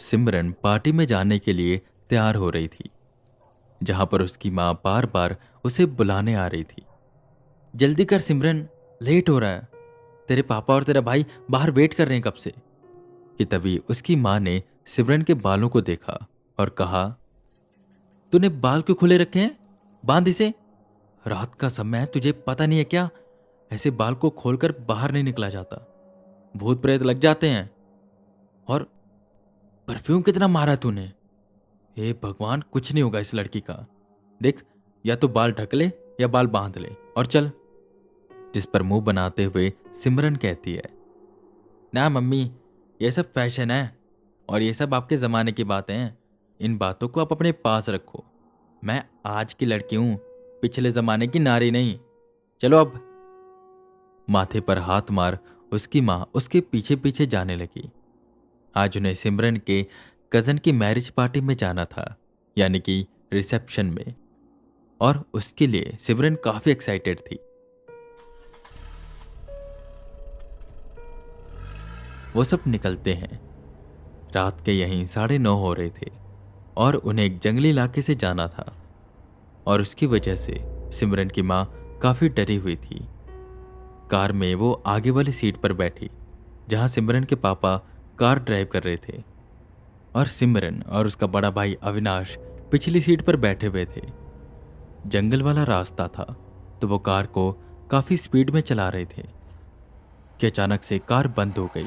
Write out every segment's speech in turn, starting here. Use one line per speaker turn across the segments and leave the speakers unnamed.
सिमरन party में जाने के लिए तैयार हो रही थी, जहां पर उसकी माँ बार बार उसे बुलाने आ रही थी। जल्दी कर सिमरन, लेट हो रहा है। तेरे पापा और तेरा भाई बाहर वेट कर रहे हैं कब से। कि तभी उसकी माँ ने सिमरन के बालों को देखा और कहा, तूने बाल क्यों खुले रखे हैं? बांध इसे। रात का समय है, तुझे पता नहीं है क्या? ऐसे बाल को खोलकर बाहर नहीं निकला जाता, भूत प्रेत लग जाते हैं। और परफ्यूम कितना मारा तूने? हे भगवान, कुछ नहीं होगा इस लड़की का। देख, या तो बाल ढक ले या बाल बांध ले और चल। जिस पर मुंह बनाते हुए सिमरन कहती है, ना मम्मी, ये सब फैशन है और ये सब आपके ज़माने की बातें हैं। इन बातों को आप अपने पास रखो। मैं आज की लड़की हूँ, पिछले ज़माने की नारी नहीं। चलो अब। माथे पर हाथ मार उसकी माँ उसके पीछे पीछे जाने लगी। आज उन्हें सिमरन के कज़न की मैरिज पार्टी में जाना था, यानी कि रिसेप्शन में। और उसके लिए सिमरन काफ़ी एक्साइटेड थी। वो सब निकलते हैं। रात के यहीं 9:30 हो रहे थे और उन्हें एक जंगली इलाके से जाना था। और उसकी वजह से सिमरन की माँ काफ़ी डरी हुई थी। कार में वो आगे वाली सीट पर बैठी, जहां सिमरन के पापा कार ड्राइव कर रहे थे, और सिमरन और उसका बड़ा भाई अविनाश पिछली सीट पर बैठे हुए थे। जंगल वाला रास्ता था, तो वो कार को काफ़ी स्पीड में चला रहे थे कि अचानक से कार बंद हो गई,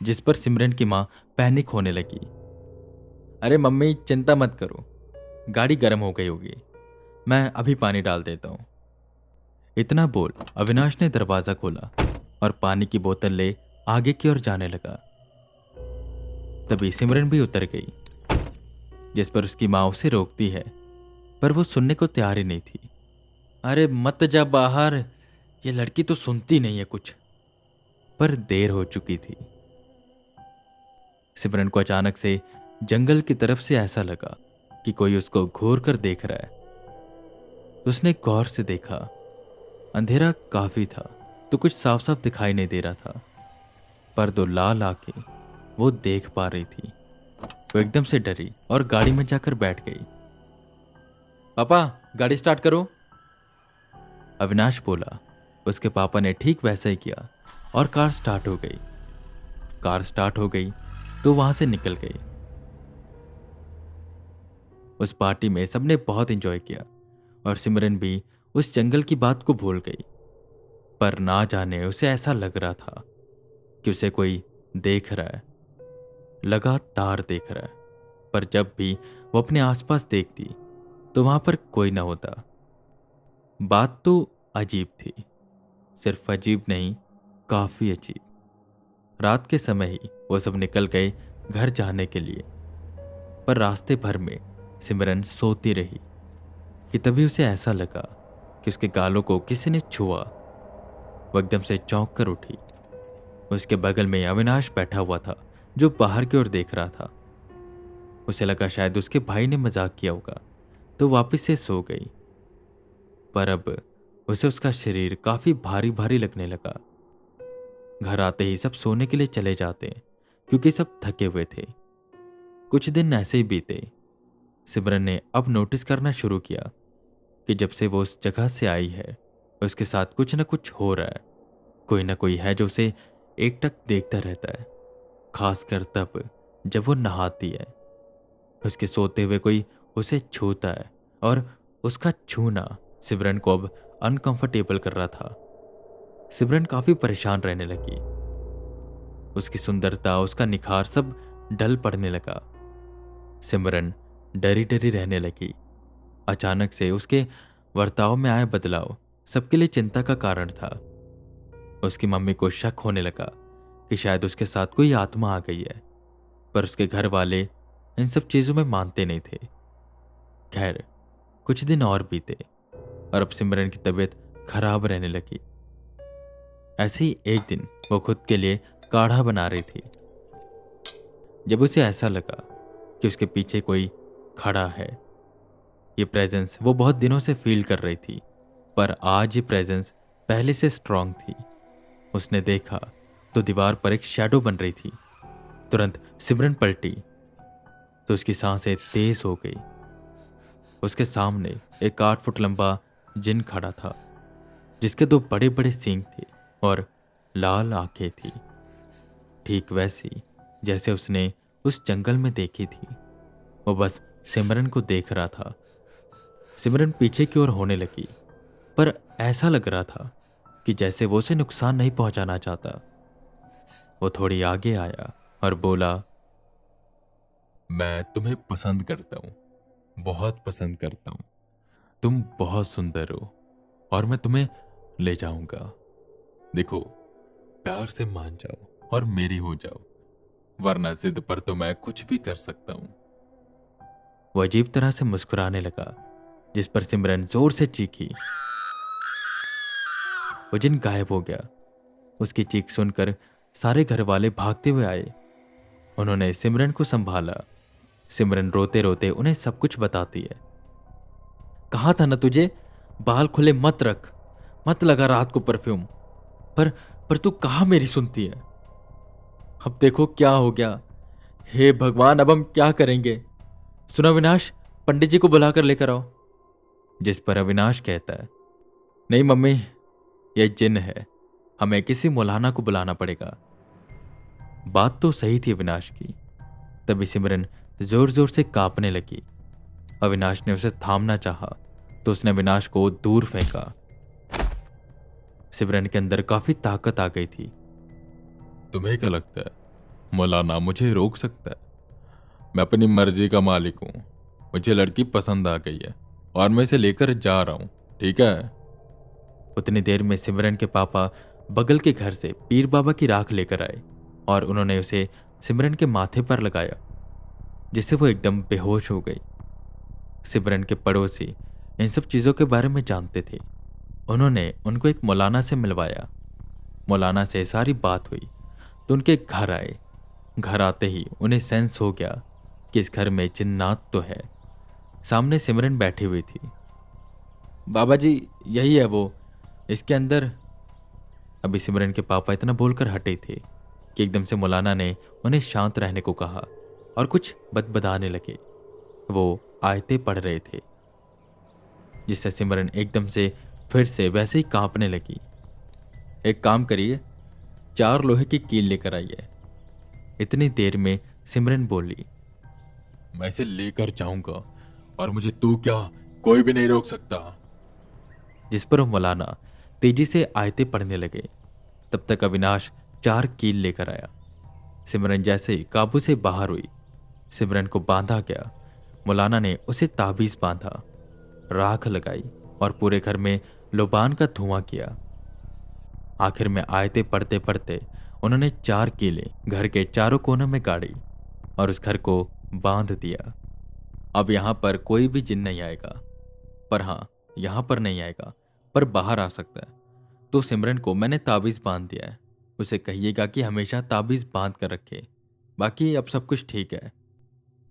जिस पर सिमरन की माँ पैनिक होने लगी। अरे मम्मी, चिंता मत करो, गाड़ी गर्म हो गई होगी, मैं अभी पानी डाल देता हूँ। इतना बोल अविनाश ने दरवाज़ा खोला और पानी की बोतल ले आगे की ओर जाने लगा। तभी सिमरन भी उतर गई, जिस पर उसकी माँ उसे रोकती है, पर वो सुनने को तैयार ही नहीं थी। अरे मत जा बाहर, ये लड़की तो सुनती नहीं है कुछ। पर देर हो चुकी थी। सिमरन को अचानक से जंगल की तरफ से ऐसा लगा कि कोई उसको घूर कर देख रहा है। उसने गौर से देखा। अंधेरा काफी था, तो कुछ साफ साफ दिखाई नहीं दे रहा था, पर दो लाल आंखें वो देख पा रही थी। वो एकदम से डरी और गाड़ी में जाकर बैठ गई। पापा, गाड़ी स्टार्ट करो, अविनाश बोला। उसके पापा ने ठीक वैसा ही किया और कार स्टार्ट हो गई। कार स्टार्ट हो गई तो वहां से निकल गई। उस पार्टी में सबने बहुत एंजॉय किया और सिमरन भी उस जंगल की बात को भूल गई। पर ना जाने उसे ऐसा लग रहा था कि उसे कोई देख रहा है, लगातार देख रहा है। पर जब भी वो अपने आसपास देखती तो वहां पर कोई ना होता। बात तो अजीब थी, सिर्फ अजीब नहीं, काफी अजीब। रात के समय ही वो सब निकल गए घर जाने के लिए, पर रास्ते भर में सिमरन सोती रही कि तभी उसे ऐसा लगा कि उसके गालों को किसी ने छुआ। वो एकदम से चौंक कर उठी। उसके बगल में अविनाश बैठा हुआ था, जो बाहर की ओर देख रहा था। उसे लगा शायद उसके भाई ने मजाक किया होगा, तो वापस से सो गई। पर अब उसे उसका शरीर काफी भारी भारी लगने लगा। घर आते ही सब सोने के लिए चले जाते, क्योंकि सब थके हुए थे। कुछ दिन ऐसे ही बीते। सिमरन ने अब नोटिस करना शुरू किया कि जब से वो उस जगह से आई है, उसके साथ कुछ न कुछ हो रहा है। कोई ना कोई है जो उसे एकटक देखता रहता है, खासकर तब जब वो नहाती है। उसके सोते हुए कोई उसे छूता है, और उसका छूना सिमरन को अब अनकंफर्टेबल कर रहा था। सिमरन काफी परेशान रहने लगी। उसकी सुंदरता, उसका निखार सब ढल पड़ने लगा। सिमरन डरी डरी रहने लगी। अचानक से उसके बर्ताव में आया बदलाव सबके लिए चिंता का कारण था। उसकी मम्मी को शक होने लगा कि शायद उसके साथ कोई आत्मा आ गई है, पर उसके घर वाले इन सब चीजों में मानते नहीं थे। खैर, कुछ दिन और बीते और अब सिमरन की तबीयत खराब रहने लगी। ऐसे ही एक दिन वो खुद के लिए काढ़ा बना रही थी, जब उसे ऐसा लगा कि उसके पीछे कोई खड़ा है। ये प्रेजेंस वो बहुत दिनों से फील कर रही थी, पर आज ये प्रेजेंस पहले से स्ट्रांग थी। उसने देखा तो दीवार पर एक शैडो बन रही थी, तुरंत सिमरन पलटी तो उसकी सांसें तेज हो गई। उसके सामने एक 8 फुट लंबा जिन खड़ा था, जिसके 2 बड़े बड़े सींग थे और लाल आंखें थी, ठीक वैसी जैसे उसने उस जंगल में देखी थी। वो बस सिमरन को देख रहा था। सिमरन पीछे की ओर होने लगी, पर ऐसा लग रहा था कि जैसे वो उसे नुकसान नहीं पहुंचाना चाहता। वो थोड़ी आगे आया और बोला,
मैं तुम्हें पसंद करता हूँ, बहुत पसंद करता हूँ। तुम बहुत सुंदर हो और मैं तुम्हें ले जाऊंगा। देखो, प्यार से मान जाओ और मेरी हो जाओ, वरना जिद पर तो मैं कुछ भी कर सकता हूँ।
वो अजीब तरह से मुस्कुराने लगा, जिस पर सिमरन जोर से चीखी। वो जिन गायब हो गया। उसकी चीख सुनकर सारे घर वाले भागते हुए आए। उन्होंने सिमरन को संभाला। सिमरन रोते रोते उन्हें सब कुछ बताती है। कहा था ना तुझे, बाल खुले मत रख, मत लगा रात को परफ्यूम। पर तू कहाँ मेरी सुनती है। अब देखो क्या हो गया। हे भगवान, अब हम क्या करेंगे। सुनो अविनाश, पंडित जी को बुलाकर लेकर आओ। जिस पर अविनाश कहता है, नहीं मम्मी, यह जिन है, हमें किसी मौलाना को बुलाना पड़ेगा। बात तो सही थी अविनाश की। तभी सिमरन जोर जोर से कांपने लगी। अविनाश ने उसे थामना चाहा तो उसने अविनाश को दूर फेंका। सिमरन के अंदर काफी ताकत आ गई थी।
तुम्हें क्या लगता है मौलाना मुझे रोक सकता है? मैं अपनी मर्जी का मालिक हूँ। मुझे लड़की पसंद आ गई है और मैं इसे लेकर जा रहा हूँ, ठीक है?
उतनी देर में सिमरन के पापा बगल के घर से पीर बाबा की राख लेकर आए और उन्होंने उसे सिमरन के माथे पर लगाया, जिससे वो एकदम बेहोश हो गई। सिमरन के पड़ोसी इन सब चीज़ों के बारे में जानते थे। उन्होंने उनको एक मौलाना से मिलवाया। मौलाना से सारी बात हुई तो उनके घर आए। घर आते ही उन्हें सेंस हो गया कि इस घर में जिन्नात तो है। सामने सिमरन बैठी हुई थी। बाबा जी, यही है वो, इसके अंदर। अभी सिमरन के पापा इतना बोलकर हटे थे कि एकदम से मौलाना ने उन्हें शांत रहने को कहा और कुछ बदबदाने लगे। वो आयतें पढ़ रहे थे, जिससे सिमरन एकदम से फिर से वैसे ही कांपने लगी। एक काम करिए, 4 लोहे की कील लेकर आइए। इतनी देर में सिमरन बोली,
मैं इसे लेकर जाऊंगा और मुझे तू क्या, कोई भी नहीं रोक सकता।
जिस पर मौलाना तेजी से आयतें पढ़ने लगे। तब तक अविनाश 4 कील लेकर आया। सिमरन जैसे ही काबू से बाहर हुई, सिमरन को बांधा गया। मौलाना ने उसे ताबीज बांधा, राख लगाई और पूरे घर में लोबान का धुआं किया। आखिर में आयतें पढ़ते पढ़ते उन्होंने 4 कीलें घर के चारों कोनों में गाड़ी और उस घर को बांध दिया। अब यहां पर कोई भी जिन नहीं आएगा, पर हाँ, यहां पर नहीं आएगा, पर बाहर आ सकता है। तो सिमरन को मैंने ताबीज बांध दिया है। उसे कहिएगा कि हमेशा ताबीज बांध कर रखे। बाकी अब सब कुछ ठीक है।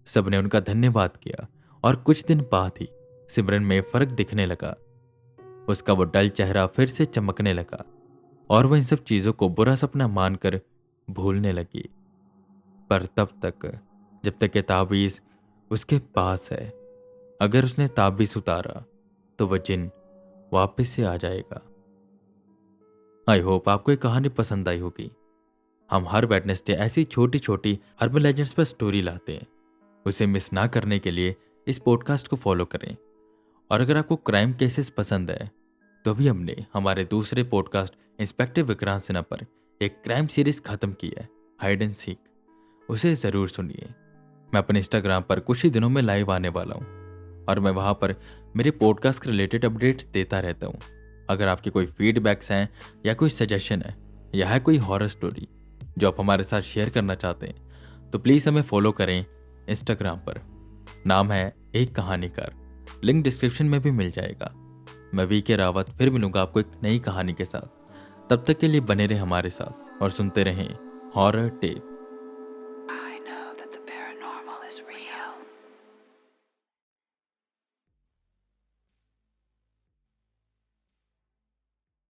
सबने उनका धन्यवाद किया और कुछ दिन बाद ही सिमरन में फर्क दिखने लगा। उसका वो डल चेहरा फिर से चमकने लगा और वह इन सब चीजों को बुरा सपना मानकर भूलने लगी। पर तब तक, जब तक ये ताबीज उसके पास है, अगर उसने ताबीज उतारा तो वह जिन वापस से आ जाएगा। आई होप आपको ये कहानी पसंद आई होगी। हम हर वेडनेसडे ऐसी छोटी छोटी अर्बन लेजेंड्स पर स्टोरी लाते हैं। उसे मिस ना करने के लिए इस पॉडकास्ट को फॉलो करें। और अगर आपको क्राइम केसेस पसंद है तो अभी हमने हमारे दूसरे पॉडकास्ट इंस्पेक्टर विक्रांत सिन्हा पर एक क्राइम सीरीज खत्म की है, हाइड एंड सीक। उसे जरूर सुनिए। मैं अपने इंस्टाग्राम पर कुछ ही दिनों में लाइव आने वाला हूँ और मैं वहां पर मेरे पॉडकास्ट के रिलेटेड अपडेट्स देता रहता हूँ। अगर आपके कोई फीडबैक्स हैं या कोई सजेशन है या है कोई हॉरर स्टोरी जो आप हमारे साथ शेयर करना चाहते हैं, तो प्लीज़ हमें फॉलो करें इंस्टाग्राम पर। नाम है एक कहानीकार। लिंक डिस्क्रिप्शन में भी मिल जाएगा। मैं वीके रावत फिर मिलूंगा आपको एक नई कहानी के साथ। तब तक के लिए बने रहें हमारे साथ और सुनते रहें हॉरर टेप।